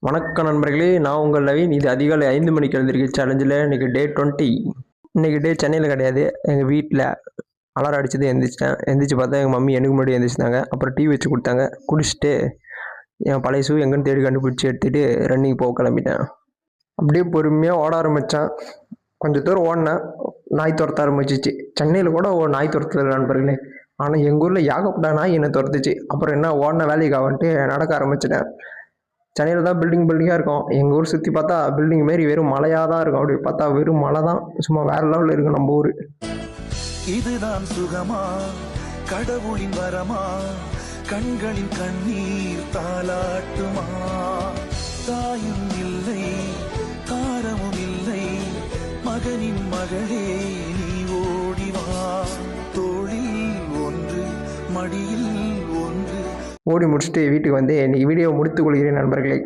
வணக்கம் நண்பர்களே, நான் உங்கள் நவீன். இது அதிகாலை 5 மணிக்கு எழுந்திருக்க சேலஞ்சில் இன்றைக்கி டே 20. இன்றைக்கி டே சென்னையில் கிடையாது, எங்கள் வீட்டில் அலாரம் அடிச்சது எந்திரிச்சிட்டேன். எந்திரிச்சு பார்த்தா எங்கள் மம்மி எனக்கு முன்னாடி எந்திரிச்சிட்டாங்க. அப்புறம் டீ வச்சு கொடுத்தாங்க, குடிச்சிட்டு என் பழைய ஷூ எங்கேன்னு தேடி கண்டுபிடிச்சி எடுத்துகிட்டு ரன்னிங் போக கிளம்பிட்டேன். அப்படியே பொறுமையாக ஓட ஆரம்பித்தேன். கொஞ்சம் தூரம் ஓடினேன், நாய் துரத்த ஆரம்பிச்சிச்சு. சென்னையில் கூட நாய் துரத்துறது நண்பர்களே, ஆனால் எங்கள் ஊரில் ஏகப்பட்ட நாய் என்னை துரத்துச்சு. அப்புறம் என்ன ஓடின வேலைக்கு ஆகன்ட்டு நடக்க ஆரம்பிச்சிட்டேன். சென்னையில் தான் பில்டிங்காக இருக்கும். எங்கள் ஊர் சுற்றி பார்த்தா பில்டிங் மாரி வெறும் மலையாக தான் இருக்கும். அப்படி பார்த்தா வெறும் மலை தான், சும்மா வேறு லெவலில் இருக்கும் நம்ம ஊர். இதுதான் சுகமா, கடவுளின் வரமா, கண்களின் கண்ணீர் தாலாட்டுமா. தாயும் இல்லை, தாரமும் இல்லை, மகனின் மகளே நீ ஓடிவா. தோளில் ஒன்று, மடியில் ஒன்று. ஓடி முடிச்சுட்டு வீட்டுக்கு வந்து இன்றைக்கி வீடியோவை முடித்துக் கொள்கிறேன் நண்பர்களே.